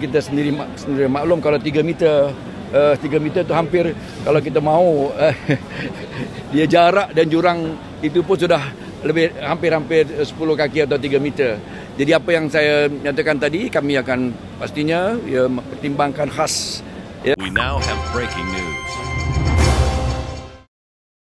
kita sendiri maklum kalau 3 meter 3 meter itu hampir kalau kita mau dia jarak dan jurang itu pun sudah lebih hampir 10 kaki atau 3 meter. Jadi apa yang saya nyatakan tadi, kami akan pastinya pertimbangkan khas. We now have breaking news.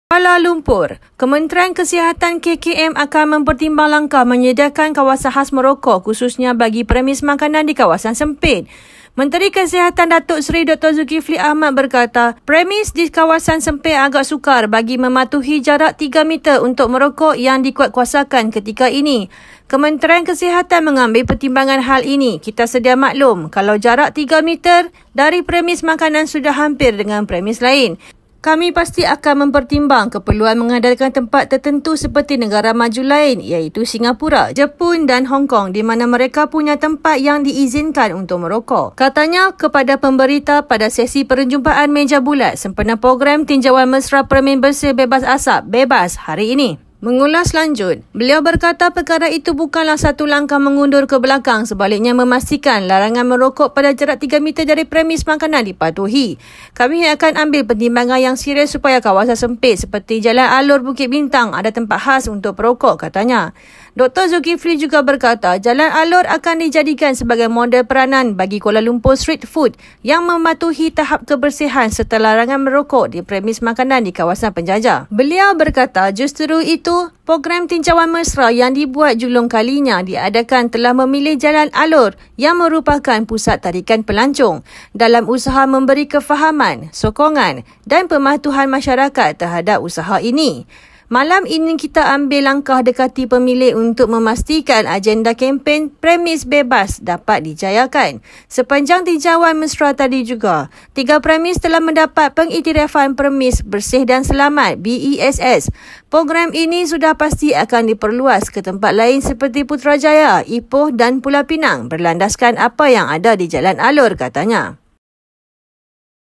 Kuala Lumpur, Kementerian Kesihatan KKM akan mempertimbang langkah menyediakan kawasan khas merokok khususnya bagi premis makanan di kawasan sempit. Menteri Kesihatan Datuk Seri Dr. Zulkifli Ahmad berkata, premis di kawasan sempit agak sukar bagi mematuhi jarak 3 meter untuk merokok yang dikuatkuasakan ketika ini. Kementerian Kesihatan mengambil pertimbangan hal ini. Kita sedia maklum kalau jarak 3 meter dari premis makanan sudah hampir dengan premis lain. Kami pasti akan mempertimbang keperluan mengadakan tempat tertentu seperti negara maju lain iaitu Singapura, Jepun dan Hong Kong di mana mereka punya tempat yang diizinkan untuk merokok. Katanya kepada pemberita pada sesi perjumpaan meja bulat sempena program tinjauan mesra Permen Bersih Bebas Asap Bebas hari ini. Mengulas lanjut, beliau berkata perkara itu bukanlah satu langkah mengundur ke belakang, sebaliknya memastikan larangan merokok pada jarak 3 meter dari premis makanan dipatuhi. Kami akan ambil pertimbangan yang serius supaya kawasan sempit seperti Jalan Alor Bukit Bintang ada tempat khas untuk perokok, katanya. Dr. Zulkifli juga berkata Jalan Alor akan dijadikan sebagai model peranan bagi Kuala Lumpur Street Food yang mematuhi tahap kebersihan serta larangan merokok di premis makanan di kawasan penjajah. Beliau berkata justru itu program tinjauan mesra yang dibuat julung kalinya diadakan telah memilih Jalan Alor yang merupakan pusat tarikan pelancong dalam usaha memberi kefahaman, sokongan dan pematuhan masyarakat terhadap usaha ini. Malam ini kita ambil langkah dekati pemilih untuk memastikan agenda kempen premis bebas dapat dijayakan. Sepanjang tinjauan mesra tadi juga, 3 premis telah mendapat pengiktirafan premis bersih dan selamat BESS. Program ini sudah pasti akan diperluas ke tempat lain seperti Putrajaya, Ipoh dan Pulau Pinang berlandaskan apa yang ada di Jalan Alor, katanya.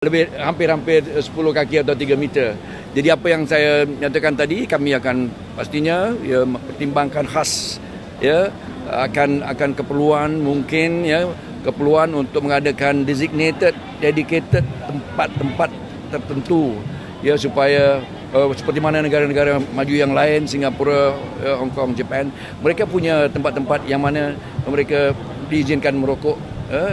Lebih hampir 10 kaki atau 3 meter. Jadi apa yang saya nyatakan tadi, kami akan pastinya pertimbangkan khas, akan keperluan mungkin keperluan untuk mengadakan dedicated tempat-tempat tertentu supaya seperti mana negara-negara maju yang lain, Singapura, Hong Kong, Jepun, mereka punya tempat-tempat yang mana mereka diizinkan merokok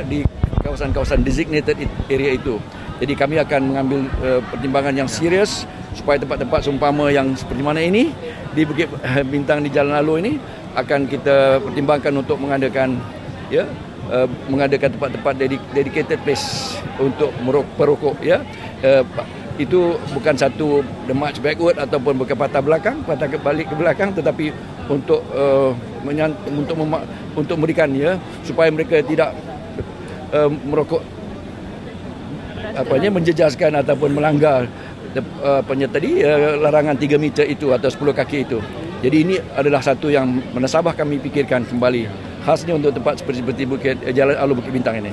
di kawasan-kawasan designated area itu. Jadi kami akan mengambil pertimbangan yang serius supaya tempat-tempat seumpama yang seperti mana ini di Bukit Bintang di Jalan Alor ini akan kita pertimbangkan untuk mengadakan tempat-tempat dedicated place untuk perokok. Itu bukan satu the march backward ataupun patah balik ke belakang, tetapi untuk memberikan supaya mereka tidak merokok menjejaskan ataupun melanggar larangan 3 meter itu atau 10 kaki itu. Jadi ini adalah satu yang menasabah kami pikirkan kembali khasnya untuk tempat seperti Jalan Alor Bukit Bintang ini.